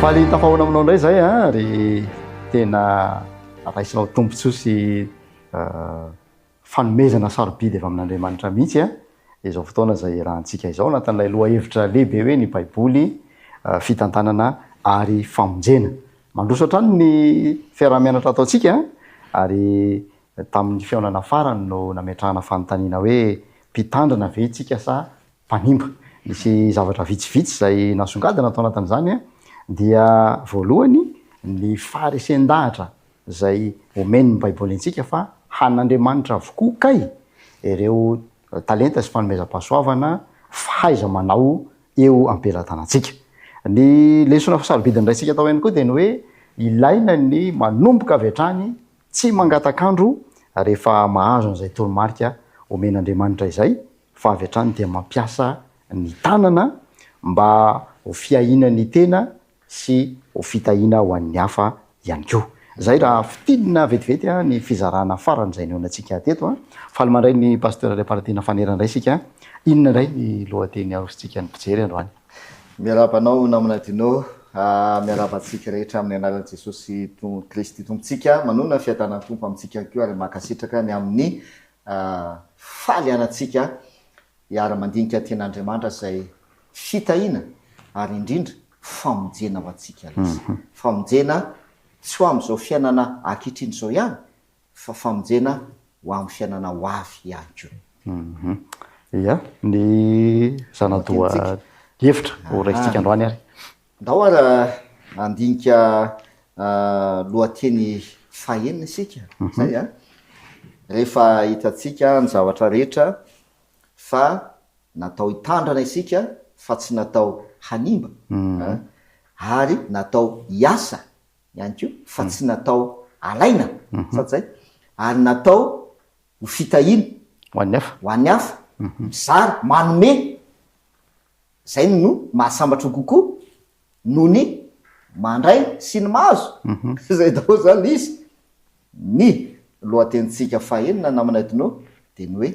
faly tafahoana aminao indray zay ary tena raisinao tompontsosy fanomezana sarobidy avy amin'Andriamanitra mihitsy izao fotoana zay rahantsika izao anatin'ilay loha hevitra lehibe hoe ny baiboly fitantanana ary famonjena mandroso hatrany ny fiarah-mianatra ataontsika ary tamin'ny fiaonana farany no nametrahana fanontaniana hoe mpitandrina ve tsika sa mpanimba. Misy zavatra vitsivitsy zay nasongadina tao anatin'izany dia voalohany ny farisendahatra zay omeny ny baiboly antsika fa han'Andriamanitra avokoa kay ireo talenta sy fanomezam-pahasoavana fahaiza manao eo ampelantanantsika. Ny lesona fasarobidiny raisika atao ihany koa dia ny hoe ilaina ny manomboka avy hatrany tsy mangatakandro rehefa mahazo an'izay toromarika omen'Andriamanitra izay fa avy hatrany dia mampiasa ny tanana mba ho fiahina ny tena sy ho fitahina ho an'ny hafa ihany koa. Zay raha fitinina vetivety ny fizarana farany izay neonantsika teto. Faly mandray ny pasteur Fitantanana fanerana sika. Inona indray ny lohateny arositsika ny mpijery androany? Miarabanao naminadinao miarabantsika rehetra amin'ny anaran'i Jesosy Kristy tompontsika manona fiadanana tompo amintsika koa ary makasitraka ny amin'ny faly anantsika hiara-mandinika ten'Andriamanitra izay fitahina ary indrindra famonjena ho antsika izy. Famonjena tsy ho amin'izao fiainana ankehitriny izao ihany fa famonjena ho amin'ny fiainana ho avy ihany koa. Ia, ny zanadoa hevitra ho raisitsika androany ary. Ndao ary andinika lohateny fahenina isika. Zay rehefa hitatsika ny zavatra rehetra fa natao hitandrana isika fa tsy natao hanimba ary natao hiasa ihany koa fa tsy natao alaina sady zay ary natao ho fitahina ho an'ny hafa mizary manome zay no mahasambatra kokoa noho ny mandray sy ny mahazo zay dao zany izy. Ny lohatenitsika fahenina namanadinao dia ny hoe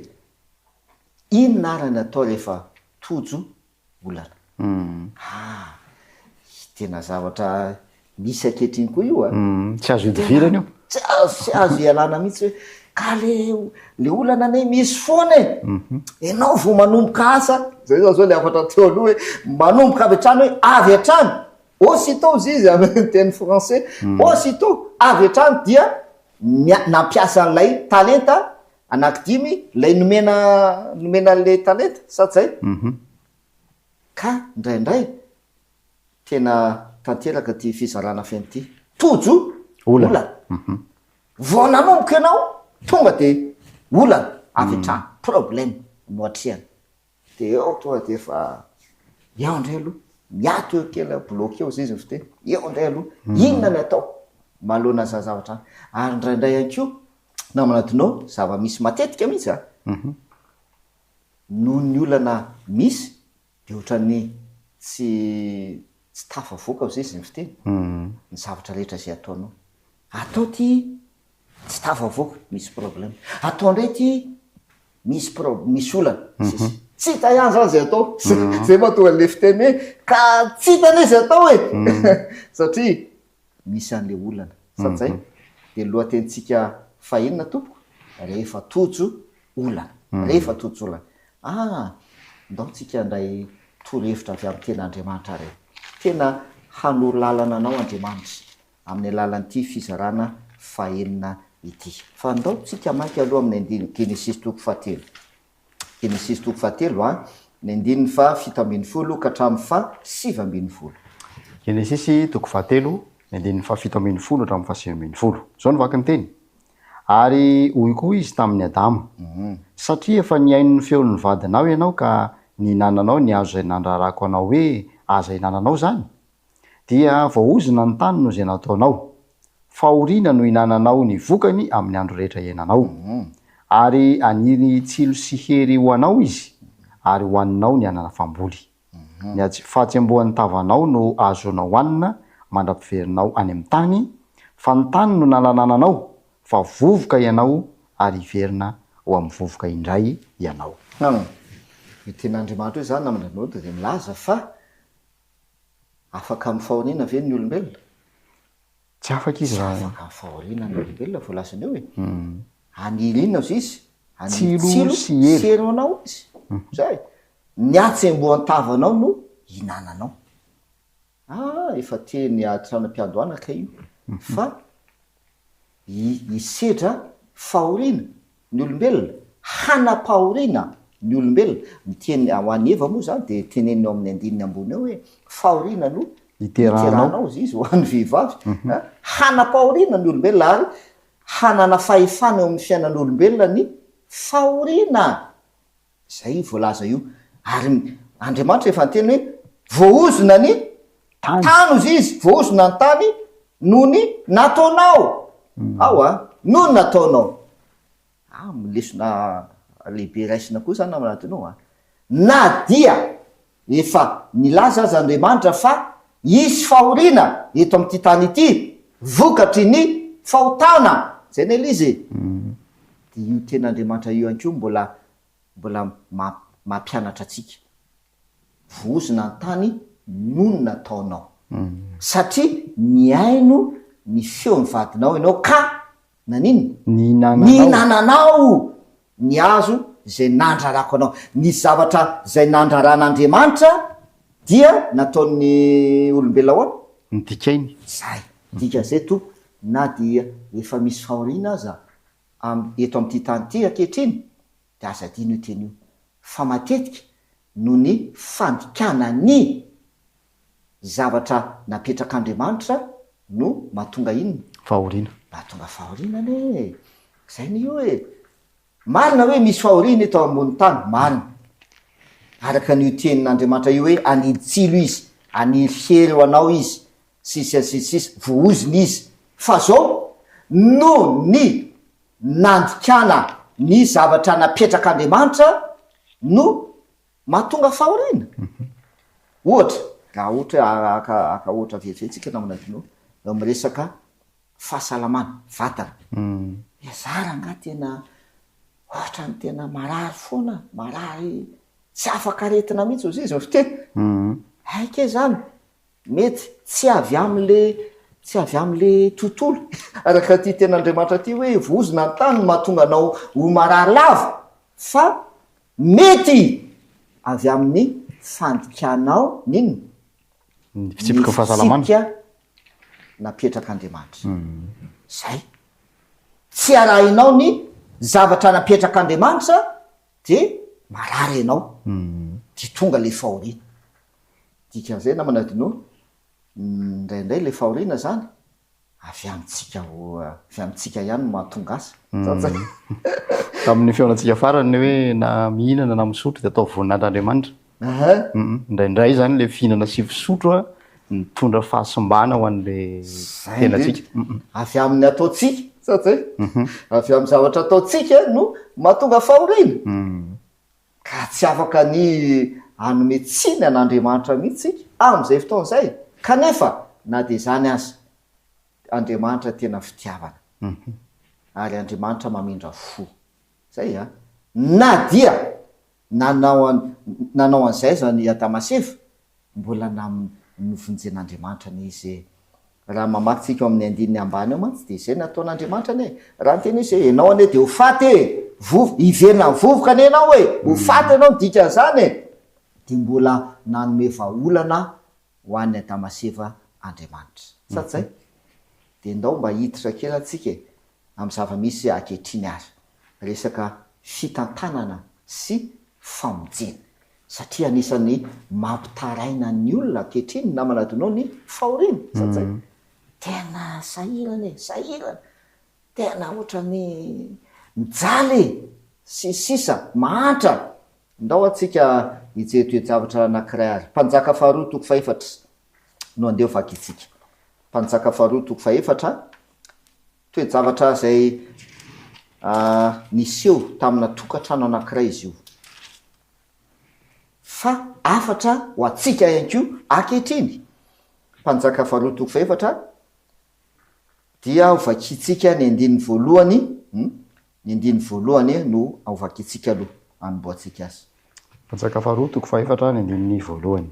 inona ary natao rehefa tojo olana. Tena zavatra misy ankehitriny koa io tsy azo idivirana io, tsy azo ialana mihitsy hoe ka le olana ane misy foana enao vo manomboka asa zay zao le afatra teo aloha hoe manomboka avy hatrany hoe avy hatrany aussitôt izy amin'ny teny français aussitôt avy hatrany dia nampiasa an'ilay talenta anankidimy lay nomena le talenta sady zay ka indraindray tena tanteraka ty fizarana feny ty tojo olana vao nanomboka ianao tonga de olana avy hatrany problème no atrehana de eo tonga de efa eo indray aloha miato eo kely bloqué eo zay izy ny fiteny eo indray aloha inona ny atao malohana za zavatra ary indraindray ihany koa namanadinao zava-misy matetika mihitsy noho ny olana misy de ohatran'ny tsy tafavoaka zay izy ny fiteny ny zavatra rehetra zay ataonao atao ty tsy tafavoaka misy problème atao indray ty misy olana tsy hita ihany zany zay atao zay mahatonga le fiteny hoe ka tsy hita ane zay atao satria misy an'le olana sady zay de lohatenitsika fahenina tompoko rehefa tojo olana rehefa tojo olana ndao tsika indray torohevitra avy amin'ny ten'Andriamanitra re tena hanoro lalana anao Andriamanitra amin'ny alalan'ity fizarana fahenina ity. Fa ndao tsika maky aloha amin'ny Genesis toko fahatelo. Genesis toko fahatelo ny andininy fa 7 ka hatramin'ny fa 9. Genesis toko fahatelo ny andininy fa 7 hatramin'ny fa 9. Zao ny vaky ny teny. Ary hoy koa izy tamin'ny Adama satria efa niaino ny feon'ny vadinao ianao ka nihinananao ny azo izay nandrarako anao hoe aza hinananao zany dia voaozina ny tany no izay nataonao fahoriana no hinananao ny vokany amin'ny andro rehetra iananao ary aniry tsilo sy hery ho anao izy ary hoaninao ny anana famboly ny fahatsembohan'ny tavanao no azonao hoanina mandra-piverinao any amin'ny tany fa ny tany no nalanananao fa vovoka ianao ary iverina ho amin'ny vovoka indray ianao. Ny ten'Andriamanitra hoe zany namananao dia milaza fa afaka amin'ny fahoriana ve ny olombelona? Tsy afaka izy raha Afaka amin'ny fahoriana ny olombelona voalasany eo e. Anirina izy izy Tsilo sy hery. sy heronao izy. Zay. Ny atsembohan-tavanao no hinananao. Efa teny atranam-piandohanaka io. Fa hisedra fahoriana ny olombelona, hanapahoriana ny olombelona. Miteny ho an'ny Eva moa zany de teneniny ao amin'ny andininy ambony eo hoe fahoriana no iteranao izy ho an'ny vehivavy. Hanapahoriana ny olombelona ary hanana fahefana eo amin'ny fiainan'ny olombelona ny fahoriana. Zay voalaza io. Ary Andriamanitra efa nyteny hoe voaozona ny tany ozy izy, voaozona ny tany no ny nataonao. No ny nataonao. Milesona lehibe raisina koa zany namanatinao. Na dia efa nilaza azy Andriamanitra fa isy fahoriana eto amin'ity tany ity, vokatry ny fahotana. Zay ny elizy. De io ten'Andriamanitra io ihany koa mbola mampianatra atsika. Voaozona ny tany no ny nataonao. Satria niaino ny feon'ny vadinao ianao ka nanino? Ninananao ny azo zay nandrarako anao. Ny zavatra zay nandraran'Andriamanitra dia nataon'ny olombelona ahoana? Nidikainy. Zay. Dikan'izay tompo na dia efa misy fahoriana aza eto amin'ity tany ity ankehitriny de aza adino io teny io. Fa matetika no ny fandikana ny zavatra napetrak'Andriamanitra no mahatonga inona? Fahoriana. Mahatonga fahoriana ne. Zay ny io e. Marina hoe misy fahoriana eto ambony tany, marina. Araka n'io tenin'Andriamanitra io hoe anidy tsilo izy, aniry hery ho anao izy, sisy vooziny izy. Fa zao no ny nandikana ny zavatra napetrak'Andriamanitra no mahatonga fahoriana. Ohatra, raha ohatra aka ohatra vetsivetsika namanadino miresaka fahasalamana vatana. Zara nga tena ohatra ny tena marary foana, marary tsy afaka aretina mihitsy ozy izy fiteny. Haike zany mety tsy avy am'le tontolo. Araka ty ten'Andriamanitra ty hoe voazona ny tany mahatonga anao ho marary lava, fa mety avy amin'ny fandikanao nino? Fitsipika fahasalamana. Fitsipika napetrak'Andriamanitra. Zay. Tsy arahinao ny zavatra napetrak'Andriamanitra de marary ianao. De tonga le fahoriana. Dikan'izay namana dino indraindray le fahoriana zany avy amintsika ihany no mahatonga azy. Tamin'ny feonantsika farany hoe na mihinana na misotro de atao voninahitran'Andriamanitra. Indraindray zany le fihinana sy fisotro mitondra fahasimbana ho an'le tenatsika. Avy amin'ny ataotsika, satsy avy amin'ny zavatra ataotsika no mahatonga fahoriana. Ka tsy afaka ny anome tsiny an'Andriamanitra mihitsy amin'izay fotoan'izay. Kanefa na de zany azy Andriamanitra tena fitiavana. Ary Andriamanitra mamindra fo. Zay na dia nanao an'izay zany Adamaseva mbola novonjen'Andriamanitra ny izy. Raha mamakytsika amin'ny andininy ambany eo mantsy de zay nataon'Andriamanitra ne. Raha nyteny izy enao ane de ho faty iverina vovoka ane enao ho faty enao dikan'izany e. De mbola nanome vahaolana ho an'ny Adamaseva Andriamanitra. Saty zay? De ndao mba hiditra kely atsika amin'ny zava-misy ankehitriny ary. Resaka fitantanana sy famonjena. Satria anisan'ny mampitaraina ny olona ankehitriny namana donao ny fahoriana. Saty zay? Tena sahirana sahirana. Tena ohatran'ny mijaly sy sisa mahantra. Ndao atsika hijery toe-javatra anankiray ary. Mpanjaka faharoa toko fahefatra no andeha vaky itsika. Mpanjaka faharoa toko fahefatra toe-javatra zay niseho tamina tokantrano anankiray izy io. Fa afatra ho atsika ihany koa ankehitriny. Mpanjaka faharoa toko fahefatra dia ho vakitsika ny andininy voalohany. Ny andininy voalohany no ho vakitsika aloha anomboantsika azy. Mpanjaka faharoa toko fahefatra ny andininy voalohany.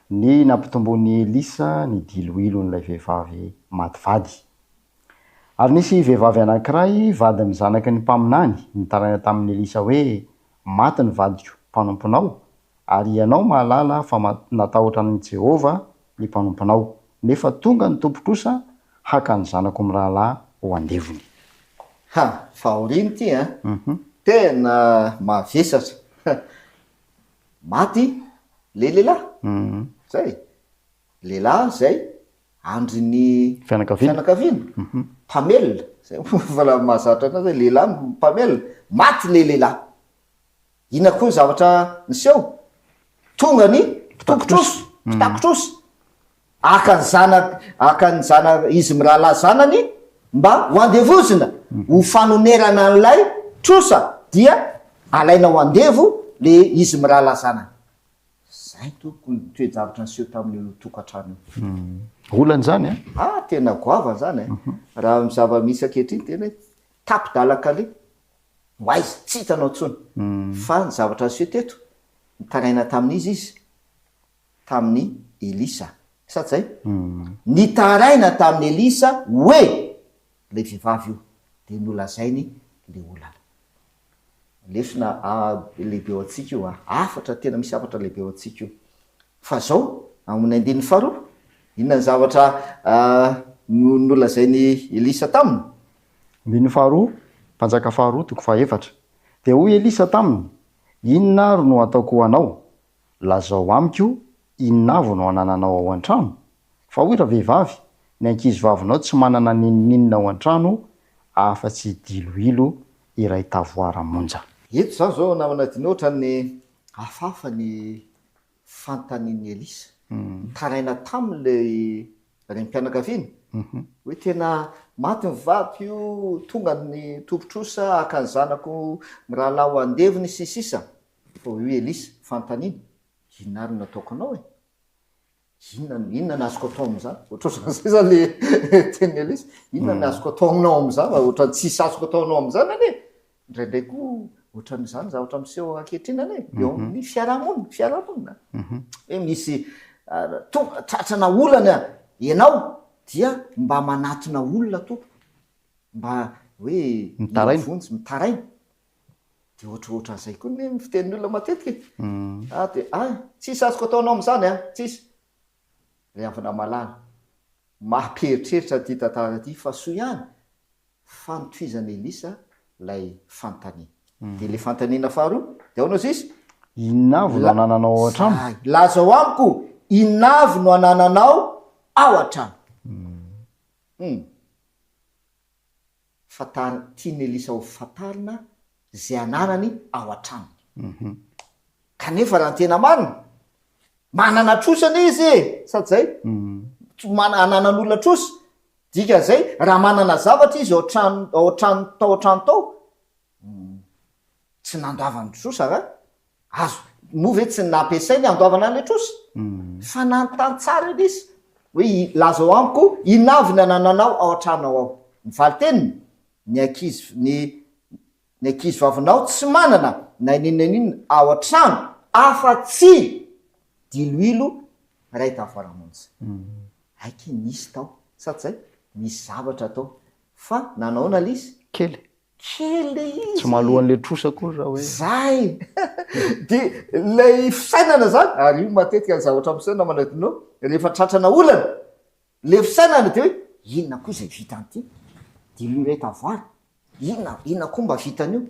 ny nampitombony Elisa ny diloilon'ilay vehivavy mativady. Ary nisy vehivavy anankiray vady ny zanaky ny mpaminany nitaraina tamin'ny Elisa hoe maty ny vadiko mpanomponao ary ianao mahalala fa natahotra ny Jehova ny mpanomponao, nefa tonga ny tompotrosa haka ny zanako amin'ny rahalahy ho andevony. Faoriny ty tena mavesatra. Maty le lehilahy zay, lehilahy zay andry ny fianakaviana mpamelona zay vala mahazatra anazy lehilahy mpamelona, maty le lehilahy. Ina koa ny zavatra niseho, tonga ny pitakotroso aka ny zana izy mirahalahy zanany mba ho andevozina ho fanonerana an'ilay trosa dia alaina ho andevo le izy mirahalahy zanany. Zay toko ny toe-javatra niseho tamin'ny tokantrano olany zany tena goavana zany raha ny zava-misy ankehitriny tena hoe tapidalakale ho aizy tsy hitanao tsony fa ny zavatra niseho teto nitaraina tamin'izy izy tamin'ny Elisa sady zay nitaraina tamin'ny Elisa hoe le vehivavy io de nolazainy le olana. Lesona lehibe ao antsika io afatra tena misy afatra lehibe ao antsika io. Fa zao amin'ny andininy faharoa inona ny zavatra nolazainy Elisa taminy? Andininy faharoa, mpanjaka faharoa toko fahaefatra. De hoy Elisa taminy, inona ary no ataoko ho anao? Lazao amiko inona avy no anananao ao an-trano? Fa hoy raha vehivavy, ny ankizy vavinao tsy manana ninona ao an-trano afa-tsy diloilo iray tavoara monja. Eto zao zao namana dina ohatra ny hafahafa ny fanontanian'ny Elisa taraina tamin'le renim-pianakaviana hoe tena maty ny vadiko io, tonga ny tompotrosa aka ny zanako mirahalahy ho andevony sy sisa. Fa hoy Elisa fanontaniana, inona ary nataoko anao e? Inona ny azoko atao am'izany? Ohatr'izay zany le teny Elisa, inona ny azoko atao aminao am'izany? Ohatran'ny tsisy azoko atao anao am'izany ane. Indraindray koa ohatran'izany zavatra miseho ankehitriny ane. Eo amin'ny fiarahamonina. Hoe misy tonga tratrana olana ianao dia mba manatona olona to, mba hoe vonjy mitaraina. De ohatraohatran'izay koa ny fitenin'ny olona matetika. De tsisy azoko ataonao am'izany tsisy. Rehavana malala mamperitreritra ty tantara ty fa soa ihany fanotoizana Elisa lay fanontaniana. De le fanontaniana faharoa de aonao sisy inona avy no anananao ao an-trano? Lazao amiko inona avy no anananao ao an-trano? Tiany Elisa ho fatarina zay ananany ao an-trano. Kanefa raha tena marina manana trosana izy sady zay ananan'olona trosa dika zay raha manana zavatra izy ao trano tao tsy nandoavany trosa azo moa ve tsy nampiasainy andoavana an'le trosa fa nanontany tsara izy hoe lazao amiko inona avy ny anananao ao an-tranao ao. Ny valiteniny ny ankizy vavinao tsy manana na ininona ao an-trano afa-tsy diloilo ray tavoara-monjy. Aiky nisy tao sady zay misy zavatra tao fa nanaona lizy kely izy tsy malohan'le trosa koa raha hoe zay. De lay fisainana zany ary io matetika ny zavatra misaina manadinao rehefa tratrana olana le fisainana de hoe inona koa zay vita an'ity diloilo ray tavoara, inona koa mba vitan'io.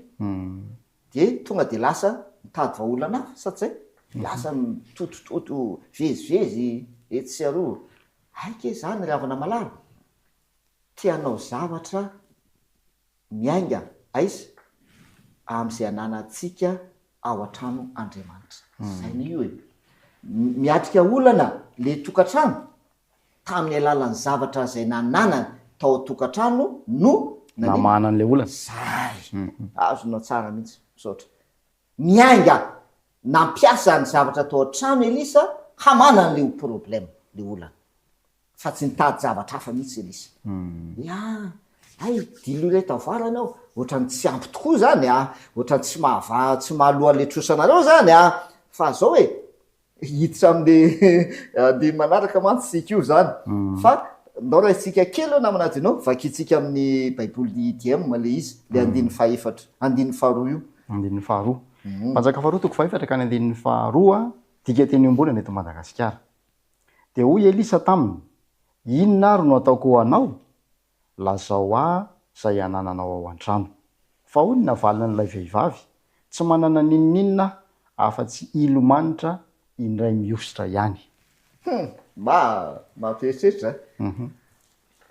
De tonga de lasa mitady vaolana hafa sady zay lasa mitotototo vezivezy etsy sy aroa. Aike zany ry havana malala tianao zavatra miainga aiza am'izay ananatsika ao an-trano Andriamanitra. Zay ny io miatrika olana le tokantrano tamin'ny alalan'ny zavatra zay nananana tao tokantrano no namanan'le olana. Zay azonao tsara mihitsy misaotra miainga nampiasa ny zavatra tao an-trano Elisa hamanana le problème le olana fa tsy nitady zavatra hafa mihitsy Elisa. Diloilo ray tavoara anao ohatrany tsy ampy tokoa zany ohatrany tsy mahaloa le trosanareo zany fa zao hoe hiditra am'le de manaraka mantsy sik io zany fa ndao raha itsika kely eo namanady anao vakitsika amin'ny baiboly diam le izy le andiny faefatra andiny faharoa io andin'ny faharoa manjaka faharoa toko faefatra ka ny andin'ny faharoa dika teny ombonana eto Madagasikara de hoy Elisa taminy inona ary no ataoko ho anao lazao zay anananao ao an-trano fa hoy navalina n'ilay vehivavy tsy manana ninoninona afa-tsy ilomanitra indray miositra ihany mampieritreritra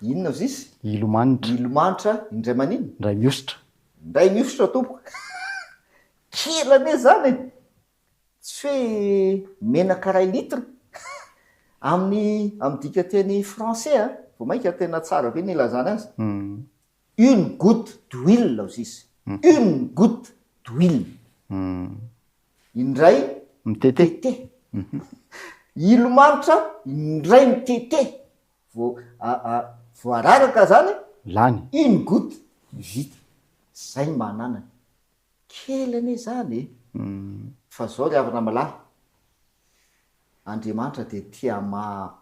inona ozy izy ilomanitra indray manino indray miositra tompoka kelane zany tsy hoe menaka ray litra amin'ny dika teny français vo mainka tena tsara be nilazana azy une goutte d'huile ozy izy une goutte d'huile indray mitete ilomanitra indray mitete vo araraka zany lany une goutte vita zay mananany kely ane zany fa zao le avana malala Andriamanitra de tia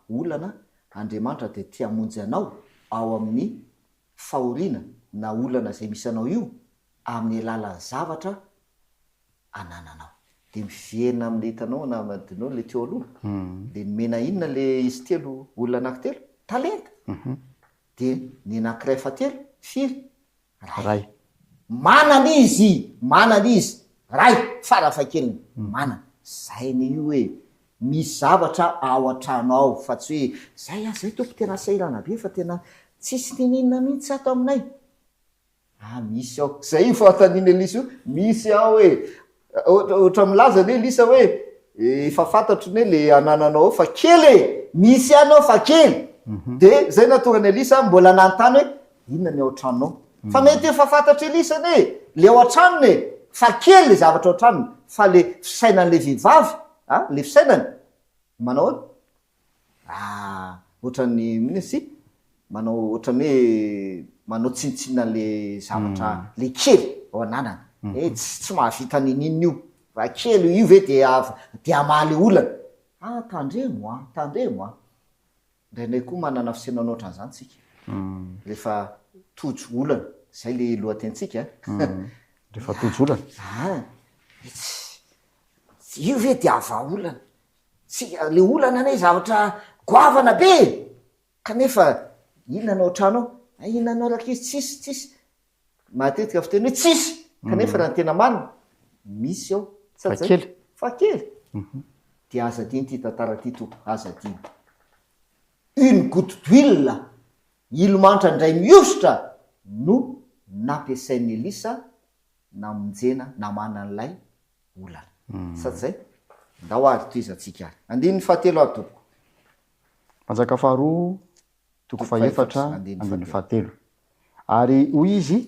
olana Andriamanitra de tia monjy anao ao amin'ny fahoriana na olana zay misy anao io amin'ny alalan'ny zavatra anananao de mivena am'le hitanao na madinao le teo aloha de nomena inona le izy telo olona anankitelo talenta de ny anankiray fatelo firy ray manana izy ray farafakeliny manana zay ny io hoe misy zavatra ao an-trano ao fa tsy hoe zay tompo tena sairana be fa tena tsisy nininona mihitsy ato aminay misy ao zay io fataniny Elisa io misy ao hoe ohatra milaza ny Elisa hoe efa fantatro ny hoe le anananao fa kely misy anao fa kely de zay natonga ny Elisa mbola nanontany hoe inona ny ao an-tranonao fa mety efa fantatro Elisa ny le ao an-tranony fa kely le zavatra ao an-tranony fa le fisainan'le vehivavy le fisainany manao ohatrany minisy manao ohatrany hoe manao tsinitsinan'le zavatra le kely ao ananana tsy mahavita ninino io fa kely io ve de amaly olana tandremo ndraindray koa manana fisainana ohatran'izany tsika rehefa tojo olana zay le lohatentsika rehefa tojo olana io ve de ava olana le olana ane zavatra goavana be kanefa inanao trano inanao raka izy tsisy matetika fiteny hoe tsisy kanefa raha ny tena marina misy ao fa kely de azadiny ty tantara ty to azadiny une goutte d'huile ilomanitra ndray miositra no nampiasain'ny Elisa namonjena namanan'lay olana sady zay ndao ary to izatsika andiny fahatelo ary toko manjaka faharoa toko faefatra andiny fahatelo ary hoy izy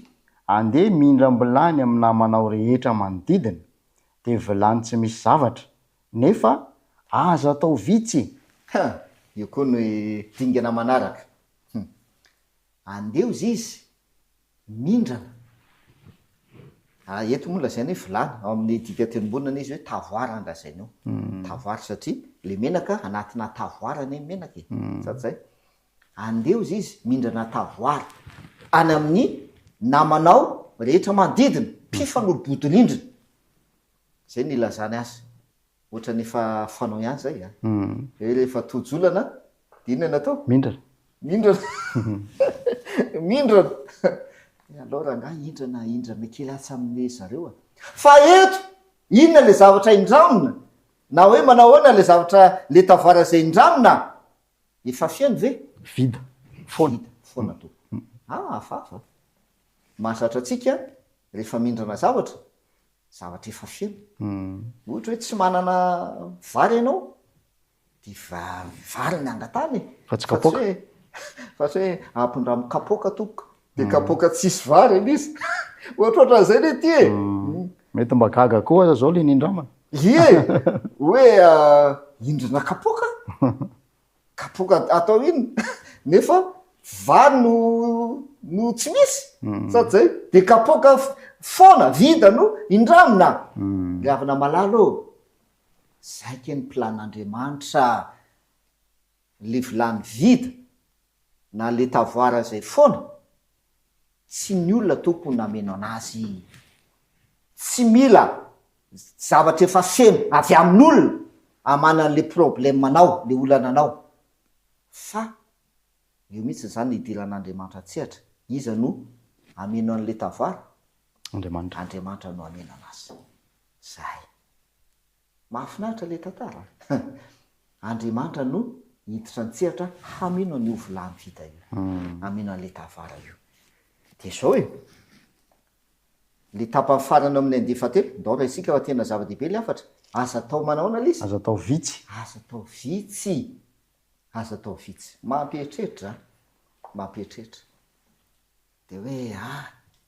andeha mindra mbilany amin'ny namanao rehetra manodidina de vilany tsy misy zavatra nefa aza atao vitsy io koa no dingana manaraka andeo zy izy mindrana eto moa lazay ny hoe vilany ao amin'ny dika tenombonana izy hoe tavoara andrazainao tavoara satria le menaka anatina tavoara ny menaka sady zay andeo zy izy mindrana tavoara any amin'ny namanao rehetra manodidina mpifanolobodolindrina zay nilazany azy ohatra nefa fanao ihany zay rehefa tojolana de inona natao mindrana aloha rangah indrana kely atsy amin'le zareo fa eto inona le zavatra indramina na hoe manao hoana le zavatra le tavoara zay indramina efa fiany ve vida fona to afafa mahazatra atsika rehefa mindrana zavatra efa fiany ohatra hoe tsy manana vary ianao de vary ny angatany fa tsy kapoka fa tsy hoe ampindramo kapoka topoka de kapoka tsisy vary izy ohatrohatran'izay le ty mety mba gaga koa zao le nindramana hoe indrina kapoka atao iny nefa vary no tsy misy sady zay de kapoka foana vida no indramina le avana malalo zay ke ny plan'Andriamanitra le vilany vita na le tavoara zay foana tsy ny olona tompony nameno anazy, tsy mila zavatra efa feno avy amin'olona amanan'le problème anao le olana anao, fa io mihitsy zany idiran'Andriamanitra tsehatra, iza no ameno an'le tavoara? Andriamanitra no ameno anazy. Zay mahafinaritra le tantara Andriamanitra no hiditra an-tsehatra hameno an'io vilany vita io, hameno an'le tavoara io. De zao le tapany farany amin'ny andefatelo ndao isika fa tena zava-dehibe le afatra. Aza tao manaona lisa? Aza tao vitsy. Aza tao vitsy. Aza tao vitsy. Mampieritreritra, mampieritreritra. De hoe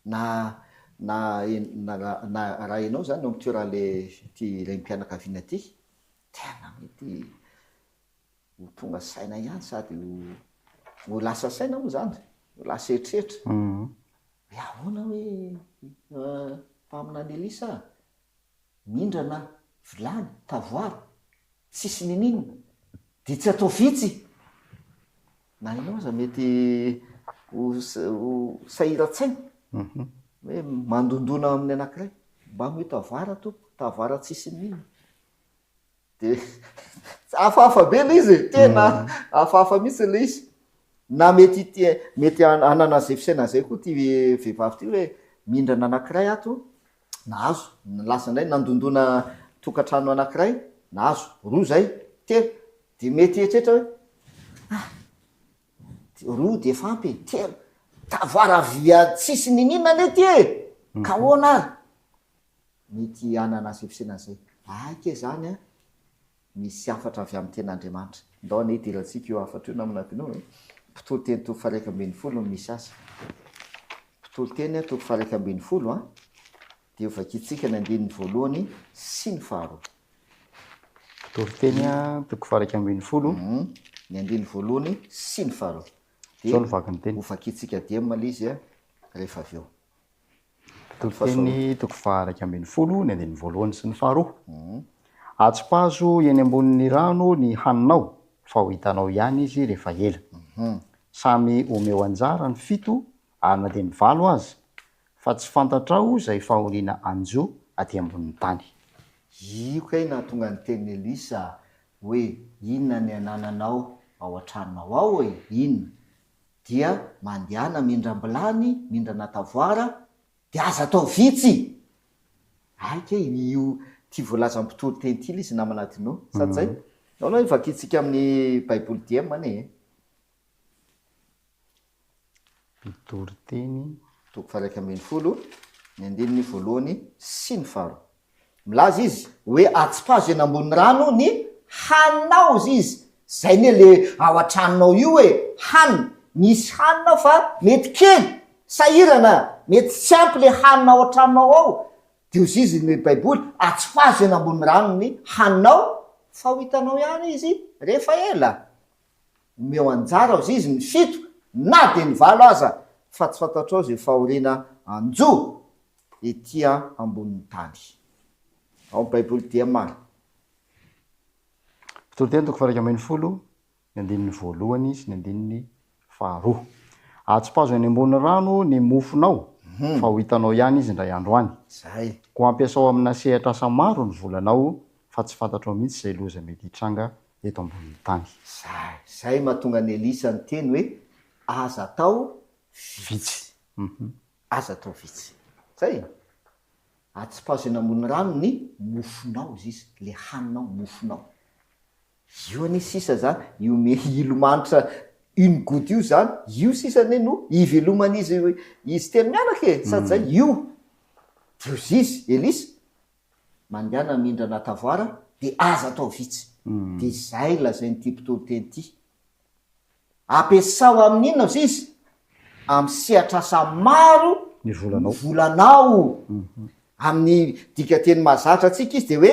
na raha ianao zany amin'ny toeran'le le mpianakaviana ty, tena mety ho tonga saina ihany sady ho lasa saina moa zany, ho lasa eritreritra. Hoe ahoana hoe mpamina ny Elisa mindrana vilany tavoara tsisy ninina de tsy atao vitsy, na ianao za mety ho sahira-tsaina hoe mandondona amin'ny anankiray mba hoe tavoara tompo, tavoara tsisy ninina, de hafahafa be le izy, tena hafahafa mihitsy le izy. Na mety anana zay fisaina zay koa ty vehivavy ty hoe mindrana anankiray ato, nahazo lasa ndray nandondona tokantrano anankiray, nahazo roa zay telo, de mety eritretra hoe roa de fampy telo, tavoara via tsisy ninina le ty ka hoana ary mety anana zay fisaina zay. Ake zany misy afatra avy amin'ny ten'Andriamanitra. Ndao ne idirantsika io afatra io namana tino mpitolo teny toko 120 no misy azy. Mpitolo teny toko 120 de vakitsika ny andininy voalohany sy ny faharoa. Mpitolo teny toko 120 ny andininy voalohany sy ny faharoa. Zao ny vaky ny teny. Ho vakitsika dema le izy rehefa avy eo. Mpitolo teny toko 120 ny andininy voalohany sy ny faharoa. Atsipazo eny ambonin'ny rano ny haninao, fa ho hitanao ihany izy rehefa ela. Samy omeo anjara ny 7 ary na de ny 8 azy, fa tsy fantatrao zay fahoriana anjo aty ambonin'ny tany. Io kay na tonga ny teny Elisa hoe inona ny anananao ao an-tranonao ao hoe inona, dia mandehana mindram-bilany, mindrana tavoara, de aza atao vitsy. Aika io ty voalaza amin'ny mpitolo teny ty izy namana tinao, sady zay naona vakitsika amin'ny baiboly DM ane. Mpitolo teny toko 120 ny andininy voalohany sy ny faharoa. Milaza izy hoe atsipazo eny ambony rano ny haninao izy, zay ne le ao an-tranonao io hoe hanina, misy haninao fa mety kely sahirana, mety tsy ampy le hanina ao an-tranonao ao, de ozy izy ny baiboly atsipazo eny ambony rano ny haninao, fa ho hitanao ihany izy rehefa ela. Meo anjara ozy izy ny 7 na de ny 8 aza, fa tsy fantatrao zay fahoriana anjo etya ambonin'ny tany. Ao baiboly dia maro. Mpitolo teny toko 120 ny andininy voalohany sy ny andininy faharoa. Atsipazo eny ambony rano ny mofonao, fa ho hitanao ihany izy indray andro any. Zay. Ko ampiasao amina sehatra asa maro ny volanao, fa tsy fantatrao mihitsy zay loza mety hitranga eto ambonin'ny tany. Zay mahatonga ny Elisa ny teny hoe aza tao vitsy. Aza tao vitsy. Zay. Atsipazo eny ambony rano ny mofonao izy, le haninao mofonao. Io ane sisa zany, io me ilomanitra une goutte io zany, io sisa ne no ivelomana izy teny mianaka sady zay io. De izy Elisa mandehana mindrana tavoara de aza atao vitsy. De zay lazainy ty mpitolo teny ty. Ampiasao amin'inona ozy izy? Amin'ny sehatra asa maro ny volanao. Amin'ny dika teny mahazatra atsika izy de hoe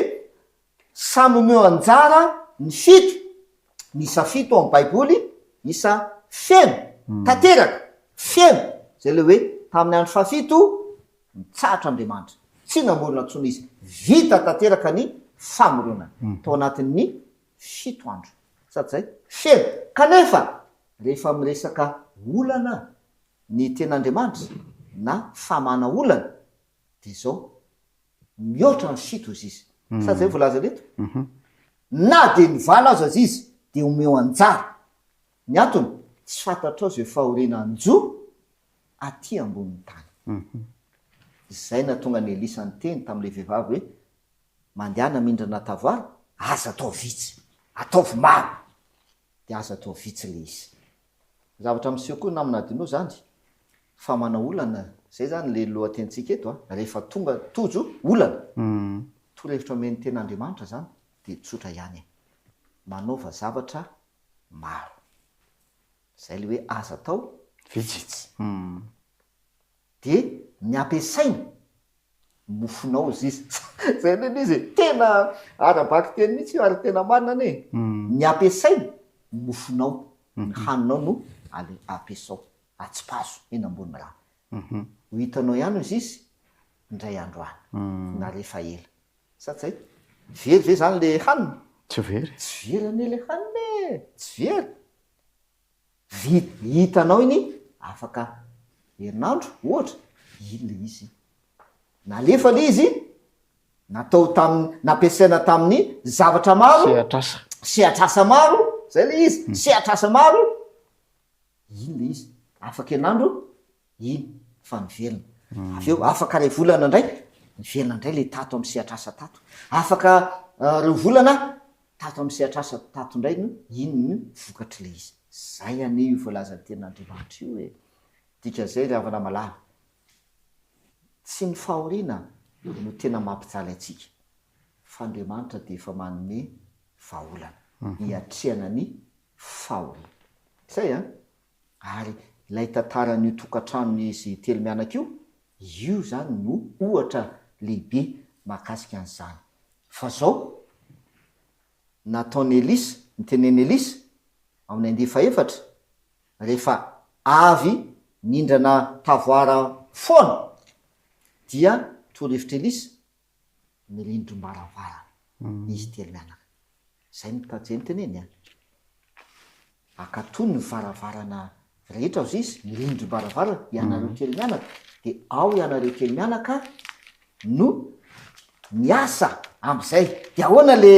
samy omeo anjara ny 7, misa 7 ao amin'ny baiboly, misa feno tanteraka feno, zay le hoe tamin'ny andro fa 7 mitsahatra Andriamanitra, tsy namorona ntsony izy, vita tanteraka ny famorona tao anatin'ny 7 andro sady zay feno kanefa rehefa miresaka olana ny ten'andriamanitra na famana olana de zao mihoatra ny 7 izy sady zay volaza leto na de mivala azo azy izy de omeo anjara ny antony tsy fantatrao zay fahoriana anjo aty ambonin'ny tany zay na tonga ny Elisany teny tam'le vehivavy hoe mandehana mindrana tavoara aza atao vitsy ataovy maro de aza atao vitsy le izy zavatra miseho koa naminadinao zany fa mana olana zay zany le lohatentsika eto rehefa tonga tojo olana torohevitra men'ny ten'andriamanitra zany de tsotra ihany manaova zavatra maro zay le hoe aza atao vitsy de ny ampiasainy mofonao izy izy zay neny izy tena arabaky teny mihitsy io ary tena marina ane ny ampiasainy mofonao ny haninao no ampiasao atsipaso eny ambony raha ho hitanao ihany izy izy indray andro any na rehefa ela sady zay very ve zany le hanina tsy very ane le hanina tsy very hitanao iny afaka herinandro ohatra iny le izy nalefa le izy natao nampiasaina tamin'ny zavatra maro sehatrasa maro zay le izy sehatrasa maro iny le izy afaka herinandro iny fa mivelona aveo afaka ray volana indray mivelona indray le tato amin'ny sehatrasa tato afaka ray volana tato amin'ny sehatrasa tato indray no iny no vokatry le izy zay ane io voalazany ten'andriamanitra io hoe dika zay ry havana malala tsy ny fahoriana no tena mampijaly atsika fa Andriamanitra de efa manome vahaolana hiatrehana ny fahoriana zay ary ilay tantaran'io tokantrano izy telo mianaka io zany no ohatra lehibe mahakasika an'izany fa zao nataony Elisa niteneny Elisa amin'ny 14 rehefa avy nindrana tavoara foana dia torohevitra Elisa mirindrom-baravarana izy telo mianaka zay mitady zay niteneny akatony ny varavarana rehetra azy izy mirindrom-baravarana ianareo telo mianaka de ao ianareo telo mianaka no miasa am'izay de ahoana le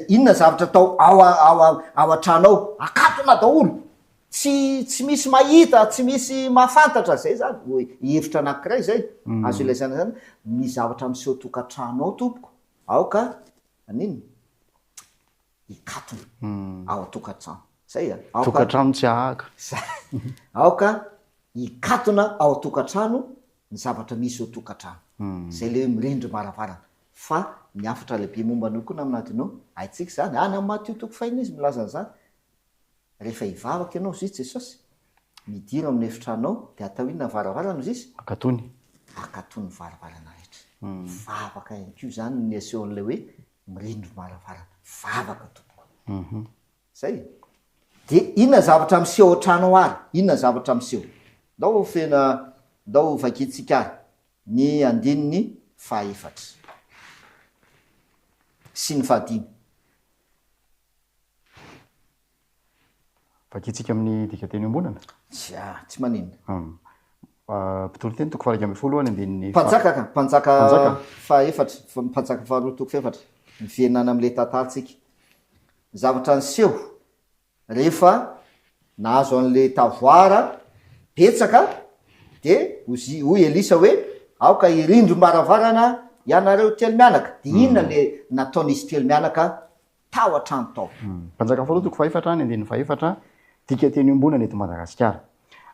inona zavatra atao ao an-tranao akatona daholo tsy misy mahita tsy misy mahafantatra zay zany hoe hevitra anankiray zay azo ilaizana zany ny zavatra miseho tokantrano ao tompoko aoka aniny ikatona ao atokantrano zay tokantrano tsy ahaka aoka ikatona ao atokantrano ny zavatra misy eo tokantrano zay le hoe mirindro maravarana fa ny afatra lehibe momba anao koa naminadinao aitsika zany any amin'ny Matio toko faina izy milazana zany rehefa hivavaka ianao izy Jesosy midira amin'ny efitranao de atao inona varavarana izy izy akatony varavarana rehetra vavaka ihany koa zany ny asehoan'ilay hoe mirindro maravarana vavaka tompoko zay de inona zavatra miseho an-trano ary inona zavatra miseho ndao vakitsika ary ny andininy 4 sy ny 5 vakitsika amin'ny dika teny ombonana tsy maninona mpitolo teny toko faraika amby folo any andininy mpanjaka 4 mpanjaka 4 toko 4 mivenana am'le tantarantsika zavatra niseho rehefa nahazo an'le tavoara betsaka de hoy Elisa hoe aoka irindro mbaravarana ianareo telo mianaka de inona le nataon'izy telo mianaka tao an-trano tao mpanjaka folo toko 4 any andininy 4 dika teny ombonana eto Madagasikara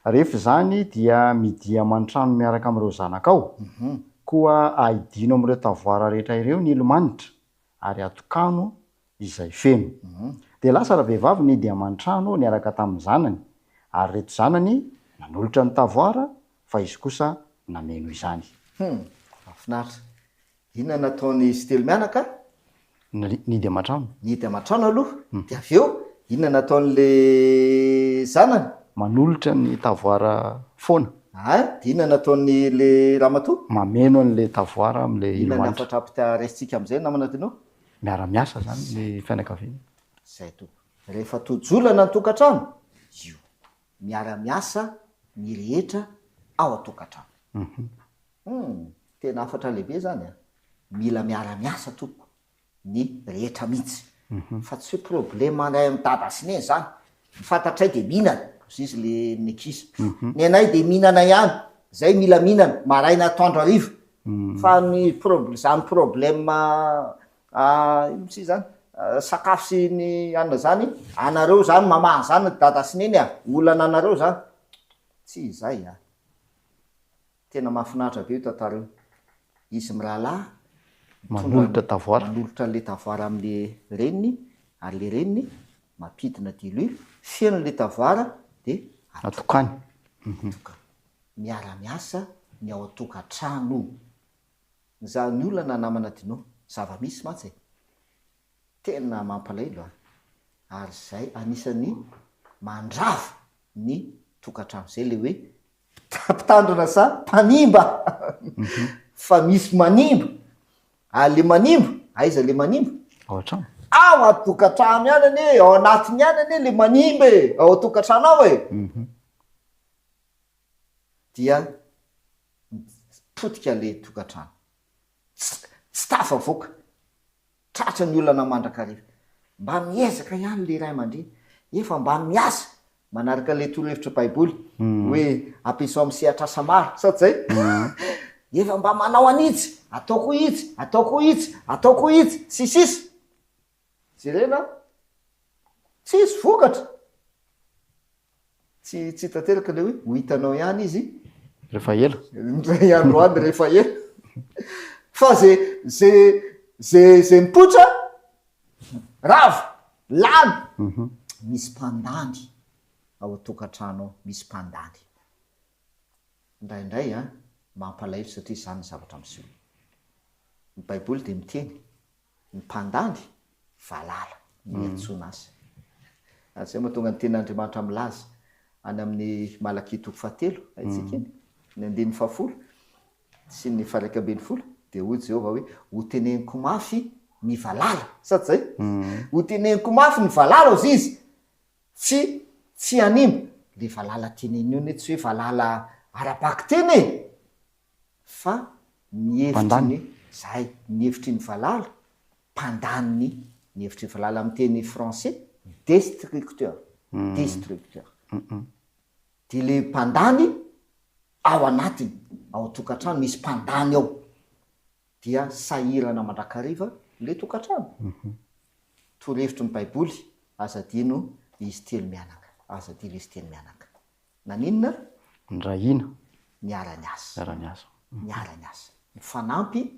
rehefa zany dia midia manotrano miaraka am'ireo zanaka ao koa aidino am'ireo tavoara rehetra ireo ny ilomanitra ary atokano izay feno de lasa raha vehivavy ny dia manotrano niaraka tamin'ny zanany ary reto zanany nanolotra ny tavoara fa izy kosa nameno izany afinaritra inona nataon'izy telo mianaka nidy aman-trano aloha de aveo inona nataon'le zanany manolotra ny tavoara foana de inona nataon'ny le ramatoa mameno an'le tavoara am'le inona nafatrapita resitsika am'izay namanadinao miara-miasa zany ny fianakaviana. Zay to rehefa tojolana ny tokantrano io miara-miasa ny rehetra ao a-tokantrano. Tena afatra lehibe zany a, mila miara-miasa toko ny rehetra mihitsy. Fa tsy hoe problema anay amin'ny dada sy neny zany, fantatray de mihinana izy le nekisa, ny anay de mihinana ihany, zay mila mihinana maraina atoandro arivo. Fa ny zany problema sy zany sakafo sy ny anona zany, anareo zany mamaha zany dada sy neny olana anareo zany, tsy zay a. Tena mahafinaritra be io tantareo, izy mirahalahy manolotra tavoara, manolotra le tavoara am'le reniny, ary le reniny mampidina diluy fiena le tavoara de atokany. Miara-miasa ny ao atokantrano. Za ny olana namana dinao zava-misy mantsy tena mampalahelo ary zay anisan'ny mandrava ny tokantrano zay le hoe mpitandrona sa mpanimba. Fa misy manimba, le manimba aiza le manimba ao atokantrano ihany ane, ao anatiny ihany ane le manimba ao atokantrano ao dia potika le tokantrano, tsy tafavoaka, tratra ny olana mandrakariva, mba miezaka ihany le ray aman-dreny, efa mba miasa manaraka le torohevitra baiboly hoe ampiasao amin'ny sehatr'asa maro, sa tsy zay? Efa mba manao anitsy, ataoko itsy, ataoko itsy, ataoko itsy, sisisy. Jerena tsisy vokatra, tsy tanteraka le hoe ho hitanao ihany izy rehefa ela, ray androany rehefa ela. Fa zay mipotra ravo lany, misy mpandany ao atokantrano ao, misy mpandany indraindray mampalahelo satria zany zavatra miseho. Ny baiboly de miteny ny mpandany valala ny antsona azy. Zay mahatonga ny tenin'Andriamanitra milaza any amin'ny Malaky 3:7 aitsika iny, ny 10 sy ny 1:20 de hoy Jehova hoe ho teneniko mafy ny valala, sa tsy zay? Ho teneniko mafy ny valala ozy izy, tsy animba le valala teneny io, tsy hoe valala ara-paky teny fa mihevitry zay, mihevitry ny valala mpandany, ny hevitry ny valala amin'ny teny français destructeur. De le mpandany ao anatiny ao tokantrano misy mpandany ao dia sahirana mandrakariva le tokantrano. Torohevitry ny baiboly azadino izy telo mianaka, azadino izy telo mianaka. Naninona? Ndrahina miara-miasa, miara-miasa, mifanampy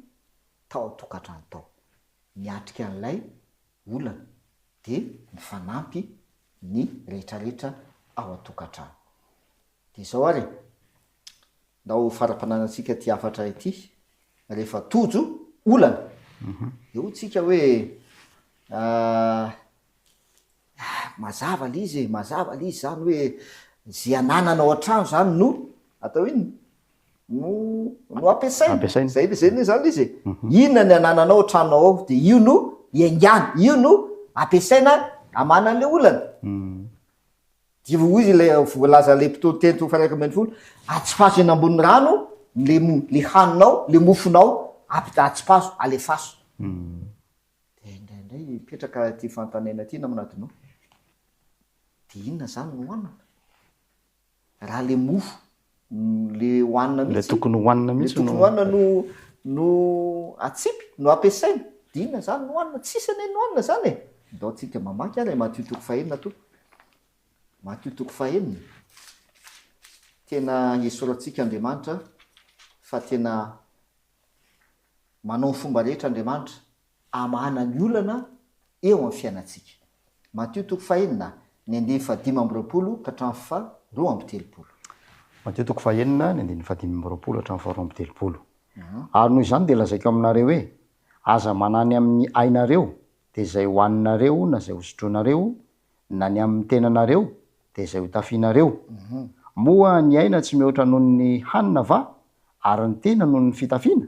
tao tokantrano tao, miatrika an'ilay olana de mifanampy ny rehetrarehetra ao atokantrano. De zao ary ndao fara-pananatsika ty afatra ity, rehefa tojo olana eo tsika hoe mazava le izy zany hoe zay ananana ao an-trano zany no atao iny no ampiasaina. Zay ne zany izy inona ny anananao an-tranonao ao de io no iangany, io no ampiasaina amanan'le olana. Dia izy le voalaza le mpitolo teny to 1:20 atsipaso eny ambony rano le haninao, le mofonao atsipaso alefaso. De indraindray mipetraka ty fanontaniana ty namanadinao, de inona zany no hoanina raha le mofo le hoanina mihitsy, le tokony hoanina no atsipy no ampiasaina, de inona zany no hoanina, tsisy ane no hoanina zany ndao tsika mamaky ary Matthieu 5:1 to Matthieu 5:1 tena esoratsika Andriamanitra fa tena manao ny fomba rehetra Andriamanitra amana ny olana eo amin'ny fiainatsika. Matthieu 5:1 ny 15:20 ka hatramin'ny 2:30. Matthieu 5:1 ny 15:20 hatramin'ny 2:30. Ary noho izany de lazaiko aminareo hoe aza manany amin'ny ainareo de zay hoaninareo na zay hosotroanareo na ny amin'ny tenanareo de zay ho tafianareo. Moa ny aina tsy mihoatra noho ny hanina va, ary ny tena noho ny fitafiana.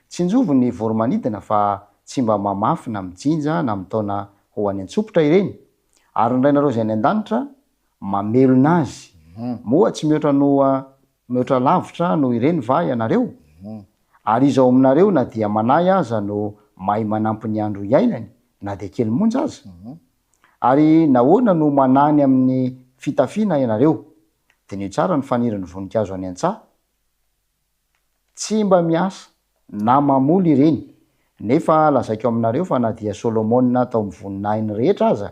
Tsy injovo ny voromanidina fa tsy mba mamafy na mijinja na mitaona ho any antsopotra ireny ary indrainareo zay any an-danitra mamelona azy moa tsy mihoatra lavitra no ireny va ianareo ary izao aminareo na dia manay aza no mahay manampy ny andro iainany na dia kely monja aza ary nahoana no manany amin'ny fitafiana ianareo dia ny tsara ny fanirany voninkazo any an-tsaha tsy mba miasa na mamoly ireny nefa lazaiko aminareo fa na dia Solomona tao amin'ny voninahiny rehetra aza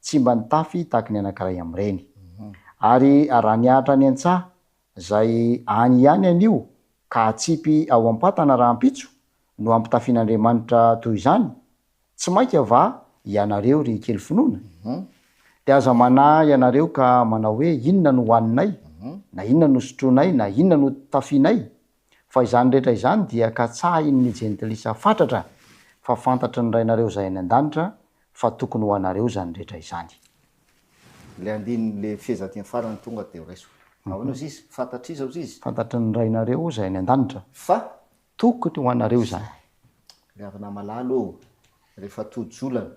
tsy mba nitafy tahaka ny anankiray amin'ireny ary raha niahatra any an-tsaha zay any ihany anio ka atsipy ao am-patana raha ampitso no ampitafian'Andriamanitra toy izany tsy mainka va ianareo ry kely finoana dia aza manahy ianareo ka manao hoe inona no hoaninay na inona no sotronay na inona no tafianay fa izany rehetra izany dia katsahin'ny jentilisa fatratra fa fantatry ny rainareo zay any an-danitra fa tokony ho anareo zany rehetra izany le andinyle fihezateny farany tonga de raiso ahoana izy izy fantatry izao izy fantatry ny rainareo zay any an-danitra fa tokony ho anareo zany le avana malalo rehefa tojolana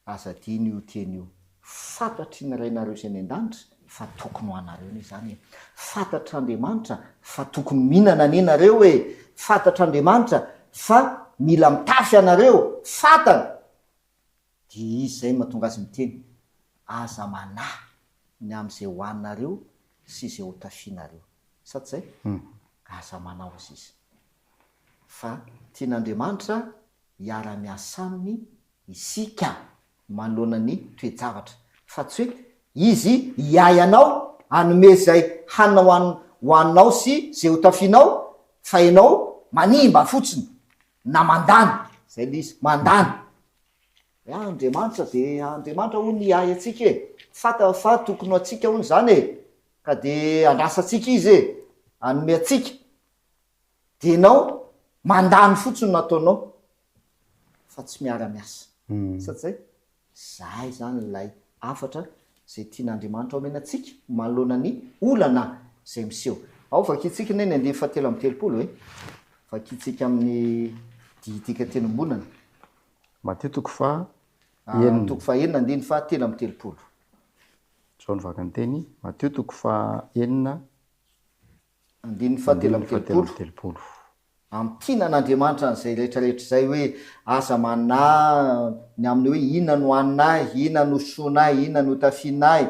aza diny io teny io fantatry ny rainareo zay any an-danitra fa tokony ho anareo ny zany fantatr'Andriamanitra fa tokony mihinana ny nareo hoe fantatr'Andriamanitra fa mila mitafy anareo fantana dia izy zay mahatonga azy miteny aza manahy ny am'izay hoaninareo sy izay ho tafianareo sady zay aza manao azy izy fa tian'Andriamanitra hiara-miasa aminy isika manoloana ny toe-javatra fa tsy hoe izy hiay anao anome zay hanina hoaninao sy zay ho tafianao fa ianao manimba fotsiny na mandany zay le izy mandany Andriamanitra de Andriamanitra ho ny ay atsika fata fa tokony ho atsika hono zany ka de andrasa atsika izy anome atsika de ianao mandany fotsiny nataonao fa tsy miara-miasa sady zay zay zany lay afatra zay tian'Andriamanitra omena atsika manoloana ny olana zay miseho ao vakitsika ny andiny fahatelo amby telopolo vakitsika amin'ny diitika tenombonana Mateo toko fa toko fa enina andiny fahatelo amby telopolo zao ny vakany teny Mateo toko fa enina andiny fahatelo amby telopolo am'tinan'Andriamanitra n'izay rehetrarehetra zay hoe asa mana ny aminy hoe inona no hoaninay inona no soanay inona no tafianay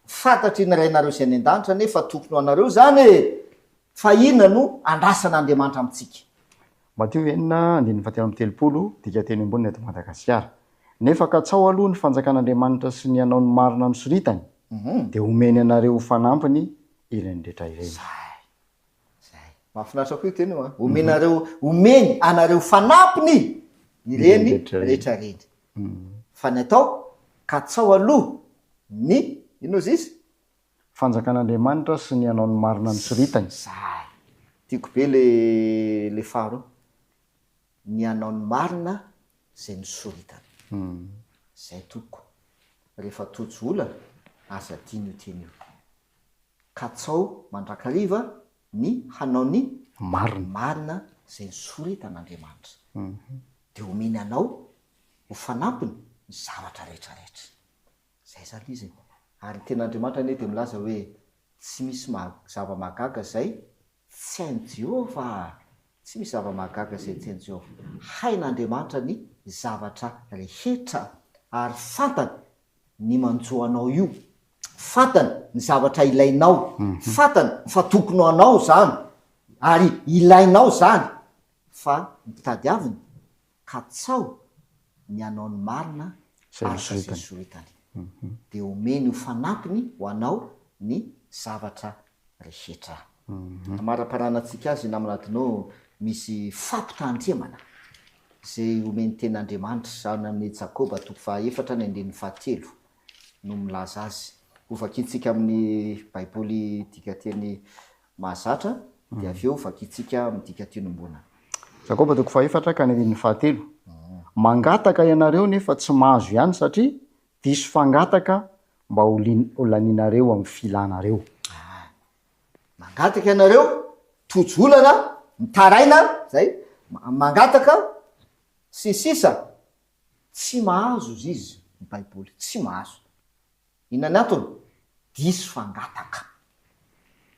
fantatry ny rainareo zay any an-danitra nefa tokony ho anareo zany fa inona no andrasan'Andriamanitra amintsika Mateo enina andiny fahatelo amby telopolo dika teny amboniny eto Madagasikara nefa katsao aloha ny fanjakan'Andriamanitra sy ny anao ny marina no soritany dia omeny anareo fanampiny ireny rehetra ireny mahafinaritra koa io teny io omenareo omeny anareo fanampiny ireny rehetra reny fa ny atao katsao aloha ny ino izy izy fanjakan'Andriamanitra sy ny anao ny marina ny soritany zay tiako be le faro ny anao ny marina zay ny soritany zay toko rehefa tojo olana aza diny io teny io katsao mandrakariva ny hanao ny marina zay ny soritan'Andriamanitra de omeny anao ho fanampiny ny zavatra rehetrarehetra zay zany izy ary ten'Andriamanitra ane de milaza hoe tsy misy zava-mahagaga zay tsy hainy Jehova tsy misy zava-mahagaga zay tsy hainy Jehova hain'Andriamanitra ny zavatra rehetra ary fantany ny manjoanao io fantany ny zavatra ilainao fantany fa tokony anao zany ary ilainao zany fa mitady aviny katsao ny anao ny marina ary zay soritany de omeny ho fanampiny ho anao ny zavatra rehetra amara-paranantsika azy naminatinao misy fampitandremana zay omeny ten'Andriamanitra zany amin'ny Jakoba toko fahaefatra ny andininy fahatelo no milaza azy ovakitsika amin'ny baiboly dika teny mahazatra de avy eo vakitsika midika tenombona Jakoba toko fahaefatra ka ny andininy fahatelo mangataka ianareo nefa tsy mahazo ihany satria diso fangataka mba ho laninareo amin'ny filanareo mangataka ianareo tojolana mitaraina zay mangataka sy sisa tsy mahazo izy ny baiboly, tsy mahazo. Inona ny antony? Diso fangataka.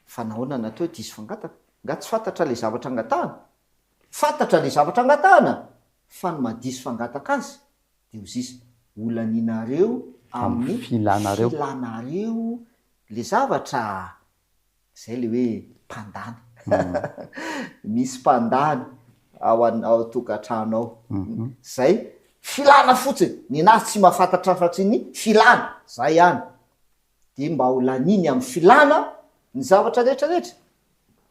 Fa nahoana natao hoe diso fangataka? Nga tsy fantatra le zavatra angatahana. Fantatra le zavatra angatahana, fa ny mahadiso fangataka azy de ozy izy olaninareo amin'ny filanareo le zavatra zay le hoe mpandany. Misy mpandany ao tokantrano ao. Zay filana fotsiny, ninazy tsy mahafantatra afatsy ny filana, zay ihany. De mba ho laniny amin'ny filana ny zavatra rehetrarehetra.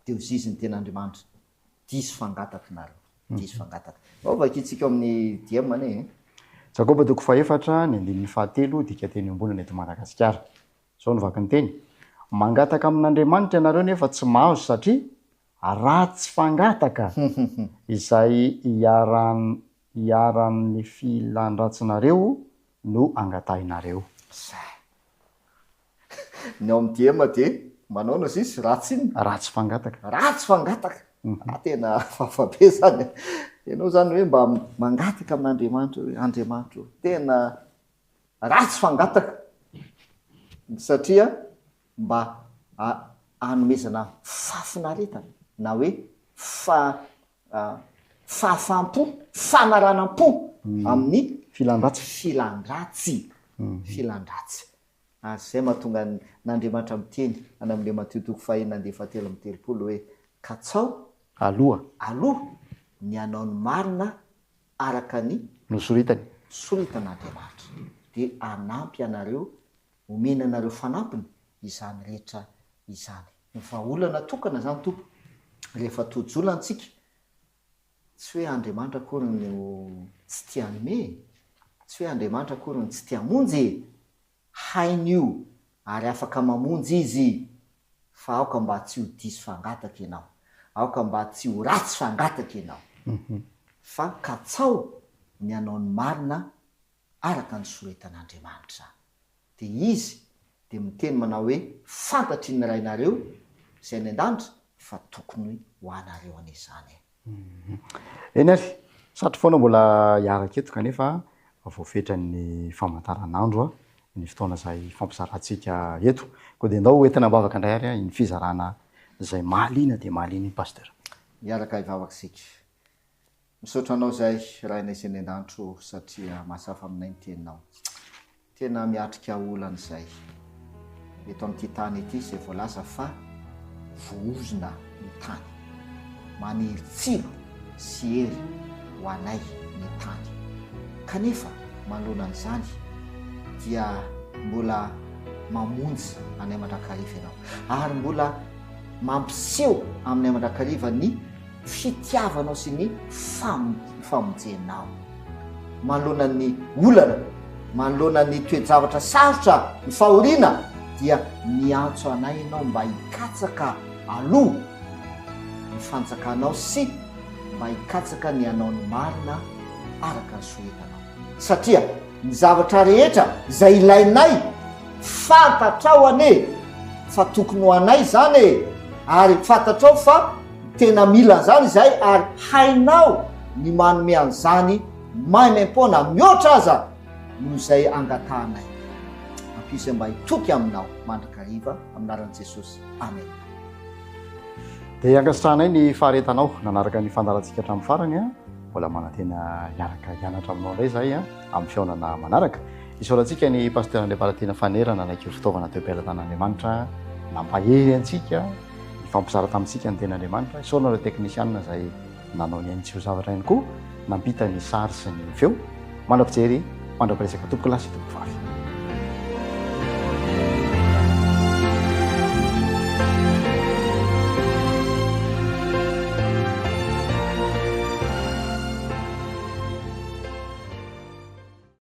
De ozy izy ny ten'Andriamanitra. Diso fangataka nareo. Diso fangataka. Vakitsika amin'ny diamane. Jakoba 4:4 ny 5:7 dika teny amboniny eto Madagasikara. Zao ny vaky ny teny. Mangataka amin'Andriamanitra ianareo nefa tsy mahazo satria ratsy fangataka izay iaran'ny filandratsinareo no angatahinareo. Ny ao amin'ny diema de manao no sisy ratsy iny. Ratsy fangataka. Ratsy fangataka. Tena fafabe zany. Ianao zany hoe mba mangataka amin'Andriamanitra hoe Andriamanitra tena ratsy fangataka. Satria mba hanomezana fafinaretana na hoe fahafampo, fanaranam-po amin'ny filandratsy. Zay mahatonga n'Andriamanitra miteny any amin'le Mateo 5:7 hoe katsao aloha ny anao ny marina araka ny soritan'Andriamanitra. De anampy anareo, omena anareo fanampiny izany rehetra izany. Ny vahaolana tokana zany tompo. Rehefa tojolantsika, tsy hoe Andriamanitra akory no tsy tia anome, tsy hoe Andriamanitra akory no tsy tia monjy, hain'io ary afaka mamonjy izy, fa aoka mba tsy ho diso fangataka ianao, aoka mba tsy ho ratsy fangataka ianao. Fa katsao ny anao ny marina araka ny soritan'Andriamanitra. De izy de miteny manao hoe fantatry ny rainareo zay ny an-danitra fa tokony ho anareo an'izany. Eny ary satry foana mbola hiaraka eto kanefa voafetran'ny famantaranandro ny fotoana izay fampizarantsika eto. Koa de ndao entina mbavaka indray ary ny fizarana izay mahaliana de mahaliana ny pasteur. Miaraka hivavaka sika. Misaotra anao zay raina izay ny an-danitro satria mahasafa aminay ny teninao. Tena miatrika olana izay. Eto amin'ity tany ity izay voalaza fa voozona ny tany. Maniry tsilo sy hery ho anay ny tany. Kanefa manoloana an'izany dia mbola mamonjy anay mandrakariva ianao. Ary mbola mampiseho aminay mandrakariva ny fitiavanao sy ny famonjenao. Manoloana ny olana, manoloana ny toe-javatra sarotra, ny fahoriana, dia miantso anay ianao mba hikatsaka aloha ny fanjakanao sy mba hikatsaka ny anao ny marina araka ny soetanao. Satria ny zavatra rehetra izay ilainay fantatrao ane fa tokony ho anay zany e, ary fantatrao fa tena mila zany izay, ary hainao ny manome an'izany maimaimpona mihoatra aza noho izay angatahanay. Ampisy mba hitoky aminao mandrakariva aminaran'i Jesosy. Amen. De ankasitrahanay ny faharetanao nanaraka ny fandarantsika hatramin'ny farany mbola manantena hiaraka hianatra aminao indray zay amin'ny fiaonana manaraka. Isaorantsika ny pasteur Andriamparatena Fanerana naiky fitaovana teo am-pialatan'Andriamanitra nampahery antsika ny fampizara tamintsika ny ten'Andriamanitra. Isaorana ireo teknisianina izay nanao ny aintsio zavatra ihany koa nampita ny sary sy ny feo. Mandrapijery, mandrapiresaka tompoko lasy tompoko vavy.